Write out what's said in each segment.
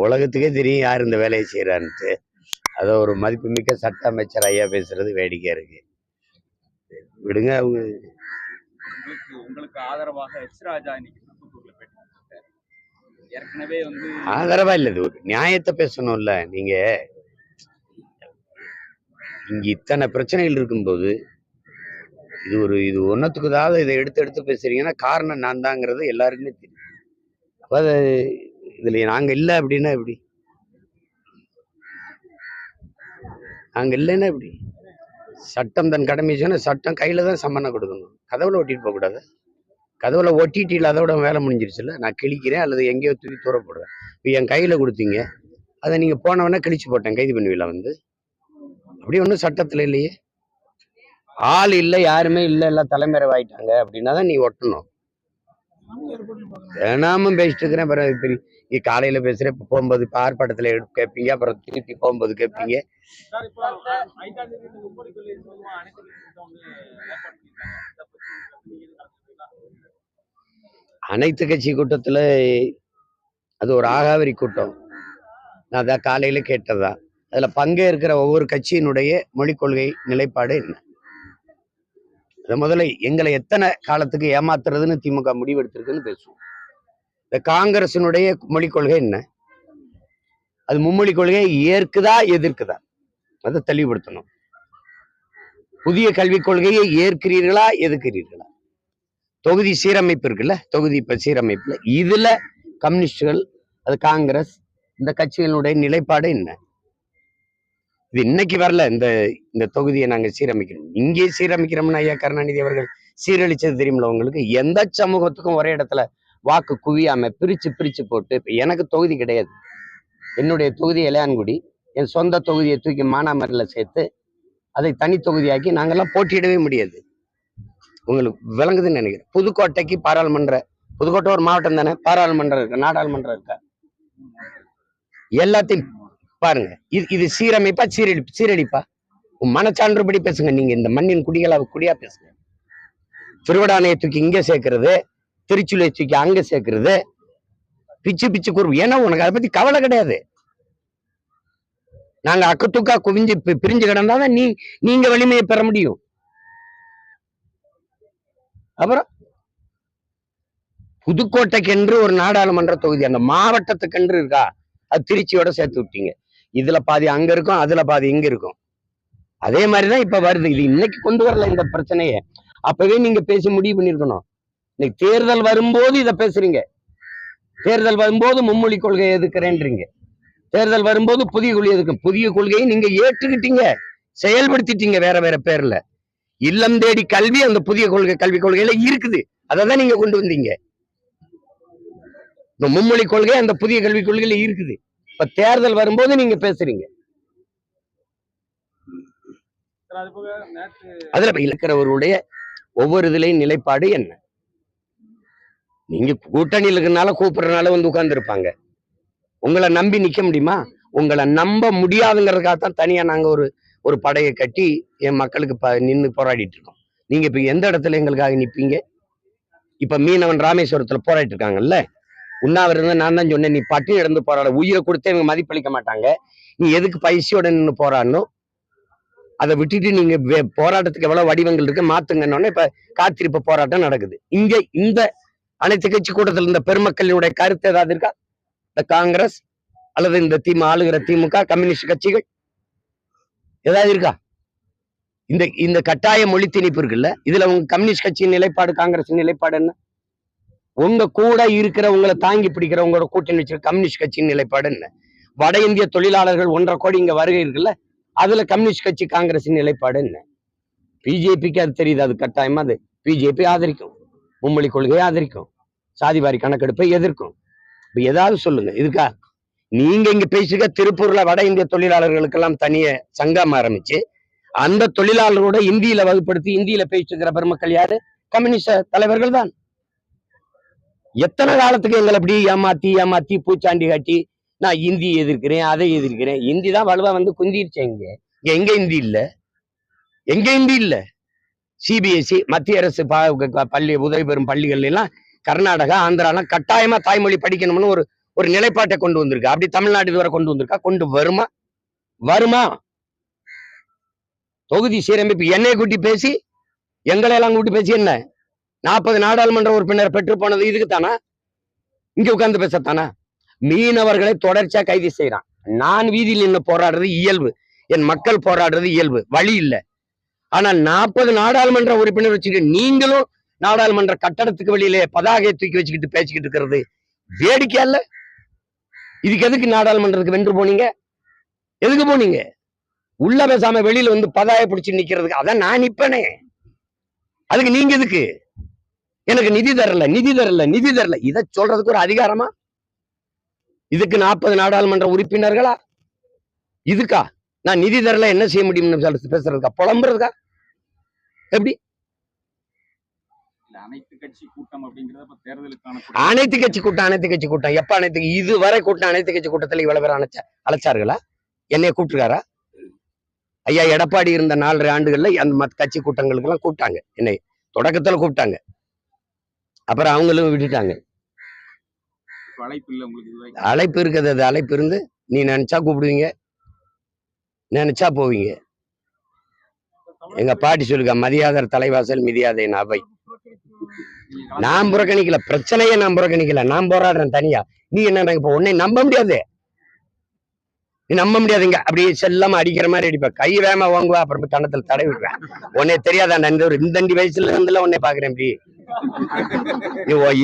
உலகத்துக்கே தெரியும் யார் இந்த வேலையை செய்யறான்ட்டு. அதை ஒரு மதிப்புமிக்க சட்ட அமைச்சர் ஐயா பேசுறது வேடிக்கையா இருக்கு. விடுங்க. அவங்க உங்களுக்கு ஆதரவாக எச் ராஜா இன்னைக்கு ஏற்கனவே ஆதரவா இல்ல, இது ஒரு நியாயத்தை பேசணும்ல. நீங்க இங்க இத்தனை பிரச்சனைகள் இருக்கும்போது இது ஒன்னத்துக்கு ஏதாவது இதை எடுத்து எடுத்து பேசுறீங்கன்னா காரணம் நான் தாங்கிறது எல்லாருக்குமே தெரியும். அப்ப இதுல நாங்க இல்லை அப்படின்னா எப்படி? நாங்க இல்லைன்னா எப்படி? சட்டம் தன் கடமை சொன்னா சட்டம் கையில தான் சம்மனை கொடுக்கணும். கதவுல ஒட்டிட்டு போக கூடாது. கதவுல ஒட்டிட்டு அதோட வேலை முடிஞ்சிருச்சுல்ல. நான் கிழிக்கிறேன் அல்லது எங்கேயோ தூக்கி தூர போடுறேன். இப்போ என் கையில கொடுத்தீங்க, அதை நீங்க போனவொடனே கிழிச்சு போட்டேன், கைது பண்ணுவீங்களா? அப்படி ஒன்றும் சட்டத்துல இல்லையே. ஆள் இல்லை, யாருமே இல்லை, எல்லாம் தலைமறைவாயிட்டாங்க அப்படின்னா தான் நீ ஒட்டணும். தினமும் பேசிட்டு இருக்கிறேன். நீ காலையில பேசுற, இப்ப போகும்போது இப்ப ஆர்ப்பாட்டத்துல கேட்பீங்க, அப்புறம் திருப்பி போகும்போது கேட்பீங்க. அனைத்து கட்சி கூட்டத்துல அது ஒரு ஆகாவரி கூட்டம். நான் அதான் காலையில கேட்டதுதான். அதுல பங்கேற்கிற ஒவ்வொரு கட்சியினுடைய மொழிக் கொள்கை நிலைப்பாடு என்ன? முதல்ல எங்களை எத்தனை காலத்துக்கு ஏமாத்துறதுன்னு திமுக முடிவெடுத்திருக்குன்னு பேசுவோம். இந்த காங்கிரசினுடைய மொழிக் கொள்கை என்ன? அது மும்மொழி கொள்கையை ஏற்குதா எதிர்க்குதா? அதை தெளிவுபடுத்தணும். புதிய கல்விக் கொள்கையை ஏற்கிறீர்களா எதிர்க்கிறீர்களா? தொகுதி சீரமைப்பு இருக்குல்ல, தொகுதி இப்ப சீரமைப்புல இதுல கம்யூனிஸ்டுகள், அது காங்கிரஸ், இந்த கட்சிகளுடைய நிலைப்பாடு என்ன? இது இன்னைக்கு வரல. இந்த தொகுதியை நாங்க சீரமைக்கிறோம், இங்கே சீரமைக்கிறோம்னு ஐயா கருணாநிதி அவர்கள் சீரழிச்சது தெரியுமில்ல உங்களுக்கு. எந்த சமூகத்துக்கும் ஒரே இடத்துல வாக்கு குவியாம பிரிச்சு பிரிச்சு போட்டு, இப்ப எனக்கு தொகுதி கிடையாது, என்னுடைய தொகுதி இளையான்குடி, என் சொந்த தொகுதியை தூக்கி மானாமரில சேர்த்து அதை தனி தொகுதியாக்கி நாங்கெல்லாம் போட்டியிடவே முடியாது. உங்களுக்கு விளங்குதுன்னு நினைக்கிறேன். புதுக்கோட்டைக்கு பாராளுமன்ற, புதுக்கோட்டை ஒரு மாவட்டம் தானே, பாராளுமன்றம் இருக்கா, நாடாளுமன்றம் இருக்கா? எல்லாத்தையும் பாருங்க. இது சீரமைப்பா சீரழிப்பா? மனச்சான்றுபடி பேசுங்க. நீங்க இந்த மண்ணின் குடியா பேசுங்க. திருவடானையை தூக்கி இங்க சேர்க்கறது, திருச்சுழியை தூக்கி அங்க சேர்க்கறது, பிச்சு பிச்சு கூறுவோம். ஏன்னா உனக்கு அதை பத்தி கவலை கிடையாது. நாங்க அக்கத்துக்கா குவிஞ்சு பிரிஞ்சு கிடந்தாதான் நீங்க வலிமையை பெற முடியும். அப்புறம் புதுக்கோட்டைக்கென்று ஒரு நாடாளுமன்ற தொகுதி அந்த மாவட்டத்துக்கென்று இருக்கா? அது திருச்சியோட சேர்த்து விட்டீங்க. இதுல பாதி அங்க இருக்கும், அதுல பாதி இங்க இருக்கும். அதே மாதிரிதான் இப்ப வருது. இது இன்னைக்கு கொண்டு வரல இந்த பிரச்சனையை. அப்பவே நீங்க பேசி முடிவு பண்ணிருக்கணும். இன்னைக்கு தேர்தல் வரும்போது இதை பேசுறீங்க. தேர்தல் வரும்போது மும்மொழி கொள்கையை எதுக்குறேன்றீங்க. தேர்தல் வரும்போது புதிய கொள்கை எதுக்கு? புதிய கொள்கையை நீங்க ஏற்றுக்கிட்டீங்க, செயல்படுத்திட்டீங்க வேற வேற பேர்ல. இல்லம் தேடி கல்வி அந்த புதிய கல்விக் கொள்கையில இருக்குது. அதான் நீங்க கொண்டு வந்தீங்க. இந்த மும்மொழி கொள்கை அந்த புதிய கல்விக் கொள்கையில இருக்குது. இப்ப தேர்தல் வரும்போது நீங்க பேசுறீங்க. அதுல இருக்கிறவருடைய ஒவ்வொரு இதுலயும் நிலைப்பாடு என்ன? நீங்க கூட்டணியில் இருக்கிறனால கூப்பிடுறதுனால வந்து உட்கார்ந்து இருப்பாங்க. உங்களை நம்பி நிக்க முடியுமா? உங்களை நம்ப முடியாதுங்கிறதுக்காகத்தான் தனியா நாங்க ஒரு படையை கட்டி என் மக்களுக்கு நின்று போராடிட்டு இருக்கோம். நீங்க இப்ப எந்த இடத்துல எங்களுக்காக நிப்பீங்க? இப்ப மீனவன் ராமேஸ்வரத்துல போராடிட்டு இருக்காங்கல்ல, உண்ணாவிரதம் நான் தான் சொன்னேன். நீ பட்டினி இழந்து போராட, உயிரை கொடுத்தே இவங்க மதிப்பளிக்க மாட்டாங்க. நீ எதுக்கு பைசியோட நின்று போராடணும்? அதை விட்டுட்டு நீங்க போராட்டத்துக்கு எவ்வளவு வடிவங்கள் இருக்கு மாத்துங்கன்னு இப்ப காத்திருப்பு போராட்டம் நடக்குது. இங்க இந்த அனைத்து கட்சி கூட்டத்தில் இந்த பெருமக்களினுடைய கருத்து ஏதாவது இருக்கா? இந்த காங்கிரஸ் அல்லது இந்த ஆளுகிற திமுக கம்யூனிஸ்ட் கட்சிகள் ஏதாவது இருக்கா? இந்த கட்டாய மொழி திணிப்பு இருக்குல்ல, இதுல உங்க கம்யூனிஸ்ட் கட்சியின் நிலைப்பாடு, காங்கிரஸ் நிலைப்பாடு என்ன? உங்க கூட இருக்கிற, உங்களை தாங்கி பிடிக்கிற உங்களோட கூட்டணி வச்சிருக்க கம்யூனிஸ்ட் கட்சியின் நிலைப்பாடு என்ன? வட இந்திய தொழிலாளர்கள் 1.5 கோடி இங்க வருகை இருக்குல்ல, அதுல கம்யூனிஸ்ட் கட்சி காங்கிரஸின் நிலைப்பாடு என்ன? பிஜேபிக்கு அது தெரியுது, அது கட்டாயமா அது பிஜேபி ஆதரிக்கும், மும்மொழி கொள்கையை ஆதரிக்கும், சாதிவாரி கணக்கெடுப்பை எதிர்க்கும். இப்ப ஏதாவது சொல்லுங்க. இதுக்கா நீங்க இங்க பேசிக்க திருப்பூர்ல வட இந்திய தொழிலாளர்களுக்கெல்லாம் தனிய சங்கம் ஆரம்பிச்சு அந்த தொழிலாளர்களோட இந்தியில வகுப்படுத்தி இந்தியில பேசிக்கிற பெருமக்கள் யாரு? கம்யூனிஸ்ட் தலைவர்கள் தான். எத்தனை காலத்துக்கு எங்களை அப்படி ஏமாத்தி பூச்சாண்டி காட்டி நான் இந்தி எதிர்க்கிறேன், அதை எதிர்க்கிறேன். இந்தி தான் வலுவா வந்து குந்திருச்சு. எங்க இந்தி இல்ல, எங்க இந்தி இல்ல. சிபிஎஸ்இ மத்திய அரசு பள்ளி உதவி பெறும் பள்ளிகள் எல்லாம் கர்நாடகா, ஆந்திராலாம் கட்டாயமா தாய்மொழி படிக்கணும்னு ஒரு நிலைப்பாட்டை கொண்டு வந்திருக்கா? அப்படி தமிழ்நாடு இதுவரை கொண்டு வந்திருக்கா? கொண்டு வருமா? வருமா? தொகுதி சீரமைப்பு என்னைய கூட்டி பேசி, எங்களை எல்லாம் கூட்டி பேசி என்ன 40 நாடாளுமன்ற உறுப்பினர் பெற்று போனது இதுக்கு தானா? இங்க உட்கார்ந்து பேசத்தானா? மீனவர்களை தொடர்ச்சியா கைது செய்யறான். நான் வீதியில் நின்று போராடுறது இயல்பு, என் மக்கள் போராடுறது இயல்பு, வழி இல்லை. ஆனா 40 நாடாளுமன்ற உறுப்பினர் வச்சுக்கிட்டு நீங்களும் நாடாளுமன்ற கட்டடத்துக்கு வெளியிலே பதாகையை தூக்கி வச்சுக்கிட்டு பேசிக்கிட்டு இருக்கிறது வேடிக்கை அல்ல? இதுக்கு எதுக்கு நாடாளுமன்றத்துக்கு வென்று போனீங்க? எதுக்கு போனீங்க? உள்ள பேசாம வெளியில வந்து பதாய பிடிச்சு நிக்கிறதுக்கு அதான் நான் நிப்பனே. அதுக்கு நீங்க எதுக்கு? எனக்கு நிதி தரல, நிதி தரல, நிதி தரல, இதை சொல்றதுக்கு ஒரு அதிகாரமா? இதுக்கு 40 நாடாளுமன்ற உறுப்பினர்களா? இதுக்கா நான் நிதி தரல என்ன செய்ய முடியும்னு பேசுறதுக்கா? புலம்புறதுக்கா? எப்படி? அனைத்து கட்சி கூட்டம் அப்படிங்கறது இப்ப தேர்தலுக்கான அனைத்து கட்சி கூட்டம் எப்ப அனைத்து இதுவரை கூட்டம் அனைத்து கட்சி கூட்டத்துல இவ்வளவு பேர் அழைச்சார்களா? என்னைய கூப்பிட்டுருக்காரா? ஐயா எடப்பாடி இருந்த 4.5 ஆண்டுகள்ல அந்த கட்சி கூட்டங்களுக்கு எல்லாம் கூப்பிட்டாங்க. என்னை தொடக்கத்துல கூப்பிட்டாங்க, அப்புறம் அவங்களும் விட்டுட்டாங்க. அழைப்பு இல்ல உங்களுக்கு? அழைப்பு இருக்குது, அது அழைப்பு இருந்து நீ நினைச்சா கூப்பிடுவீங்க, நினைச்சா போவீங்க. எங்க பாட்டி சொல்லுங்க, மதியாதர் தலைவாசல் மிதியாதை அவை. நான் புறக்கணிக்கல, பிரச்சனையே நான் புறக்கணிக்கல, நான் போராடுறேன் தனியா. நீ என்ன இப்ப உன்னை நம்ப முடியாது, நீ நம்ப முடியாதுங்க. அப்படியே செல்லாம அடிக்கிற மாதிரி அடிப்ப, கை வேமா வாங்குவா, அப்புறம் கண்ணத்துல தடவி விடுவேன். உன்னை தெரியாதா? இந்த வயசுல இருந்துல உன்னை பாக்குறேன். இப்படி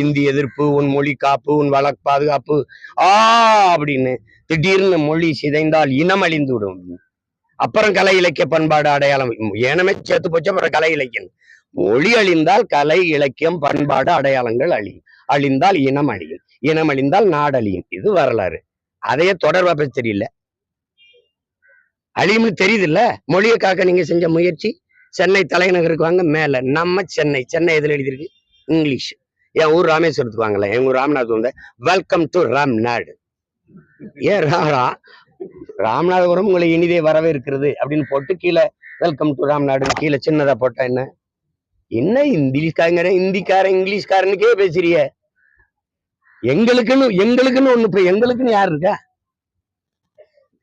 இந்தி எதிர்ப்பு, உன் மொழி காப்பு, உன் வழக்கு பாதுகாப்பு அப்படின்னு திடீர்னு மொழி சிதைந்தால் இனம் அழிந்து விடும். அப்புறம் கலை இலக்கிய பண்பாடு அடையாளம் ஏனமே சேர்த்து போச்சு. அப்புறம் கலை இலக்கியம், மொழி அழிந்தால் கலை இலக்கியம் பண்பாடு அடையாளங்கள் அழியும், அழிந்தால் இனம் அழியும், இனம் அழிந்தால் நாடு அழியும். இது வரலாறு. அதையே தொடர்பா பேச தெரியல, அழியும்னு தெரியுது இல்ல. மொழியை காக்க நீங்க செஞ்ச முயற்சி. சென்னை தலைநகருக்கு வாங்க, மேல நம்ம சென்னை எதுல எழுதிருக்கு? இங்கிலீஷ். என் ஊர் ராமேஸ்வரத்துக்கு வாங்கல, எங்க ஊர் ராமநாதபுரம் வந்து வெல்கம் டு ராம்நாடு. ஏன் ராமநாதபுரம் உங்களை இனிதே வரவேற்கிறது அப்படின்னு போட்டு கீழே வெல்கம் டு ராம்நாடு கீழே சின்னதா போட்டா என்ன இந்திக்காரன் இங்கிலீஷ்காரனுக்கே பேசுறிய? எங்களுக்குன்னு ஒண்ணு, இப்ப எங்களுக்குன்னு யாரு இருக்கா?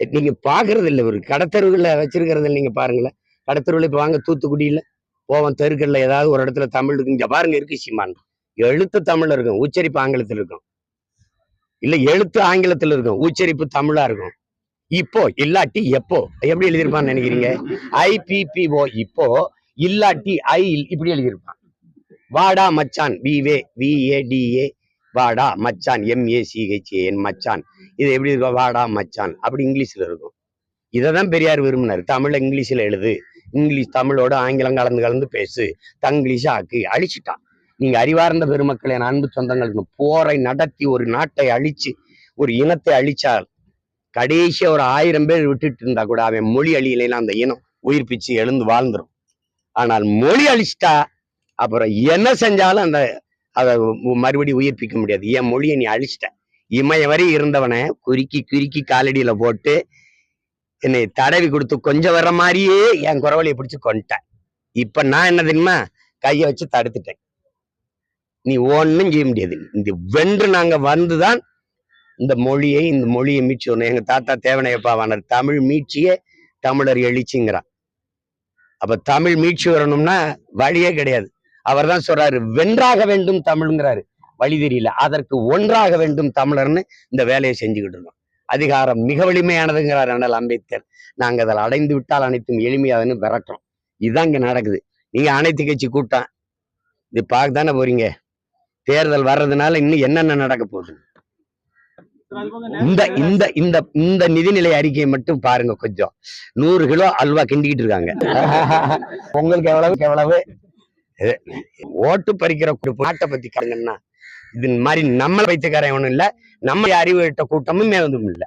நீங்க பாக்குறது இல்ல, ஒரு கடத்தருவுல வச்சிருக்கிறது இல்லை. நீங்க பாருங்களேன், கடத்தருவுல இப்ப வாங்க தூத்துக்குடியில போவோம், தெருக்கல்ல ஏதாவது ஒரு இடத்துல தமிழ் இருக்கு. இங்க பாருங்க இருக்கு சீமான், எழுத்து தமிழ்ல இருக்கும், உச்சரிப்பு ஆங்கிலத்தில் இருக்கும். இல்ல எழுத்து ஆங்கிலத்தில் இருக்கும், உச்சரிப்பு தமிழா இருக்கும். இப்போ இல்லாட்டி எப்போ எப்படி எழுதியிருப்பான்னு நினைக்கிறீங்க? IPPO இப்போ இல்லாட்டி ஐ இப்படி எழுதியிருப்பான். வாடா மச்சான், VADA வாடா மச்சான், MACHAN மச்சான். இது எப்படி இருக்கும்? வாடா மச்சான் அப்படி இங்கிலீஷ்ல இருக்கும். இதைதான் பெரியார் விரும்பினார். தமிழ் இங்கிலீஷ்ல எழுது, இங்கிலீஷ் தமிழோட ஆங்கிலம் கலந்து பேசு, தங்கிலீஷ் ஆக்கு. அழிச்சுட்டான். நீங்க அறிவார்ந்த பெருமக்களை, என் அன்பு சொந்தங்களுக்கு, போரை நடத்தி ஒரு நாட்டை அழிச்சு ஒரு இனத்தை அழிச்சால் கடைசியா ஒரு 1000 பேர் விட்டுட்டு இருந்தா கூட அவன் மொழி அழியலைன்னா அந்த இனம் உயிர்ப்பிச்சு எழுந்து வாழ்ந்துரும். ஆனால் மொழி அழிச்சிட்டா அப்புறம் என்ன செஞ்சாலும் அதை மறுபடியும் உயிர்ப்பிக்க முடியாது. என் மொழியை நீ அழிச்சிட்ட. இமய வரை இருந்தவனை குறுக்கி காலடியில போட்டு என்னை தடவி கொடுத்து கொஞ்சம் வர்ற மாதிரியே என் குரவழியை பிடிச்சு கொண்டுட்டேன். இப்ப நான் என்ன தெரியுமா? கையை வச்சு தடுத்துட்டேன். நீ ஒன்னும் செய்ய முடியாது. இந்த வென்று நாங்க வந்துதான் இந்த மொழியை மீட்சி ஒண்ணு. எங்க தாத்தா தேவனையப்பாவானார், தமிழ் மீட்சியே தமிழர் எழுச்சிங்கிறான். அப்ப தமிழ் மீட்சி வரணும்னா வழியே கிடையாது. அவர் தான் சொல்றாரு, வென்றாக வேண்டும் தமிழ்ங்கிறாரு. வழி தெரியல, அதற்கு ஒன்றாக வேண்டும் தமிழர்னு இந்த வேலையை செஞ்சுக்கிட்டு இருக்கோம். அதிகாரம் மிக வலிமையானதுங்கிறார் அண்ணல் அம்பேத்கர். நாங்க அதில் அடைந்து விட்டால் அனைத்தும் எளிமையாதுன்னு விரட்டுறோம். இதுதான் இங்க நடக்குது. நீங்க அனைத்து கட்சி கூட்டம் இது பார்க்க தானே போறீங்க. தேர்தல் வர்றதுனால இன்னும் என்னென்ன நடக்க போகுது? இந்த இந்த இந்த இந்த நிதிநிலை அறிக்கையை மட்டும் பாருங்க. கொஞ்சம் 100 கிலோ அல்வா கிண்டிக்கிட்டு இருக்காங்க. உங்களுக்கு எவ்வளவு ஓட்டு பறிக்கிற நாட்டை பத்தி காரணம்னா இது மாதிரி நம்மள வைத்துக்காரன் ஒண்ணும் இல்ல, நம்ம அறிவு கூட்டமும் இல்லை.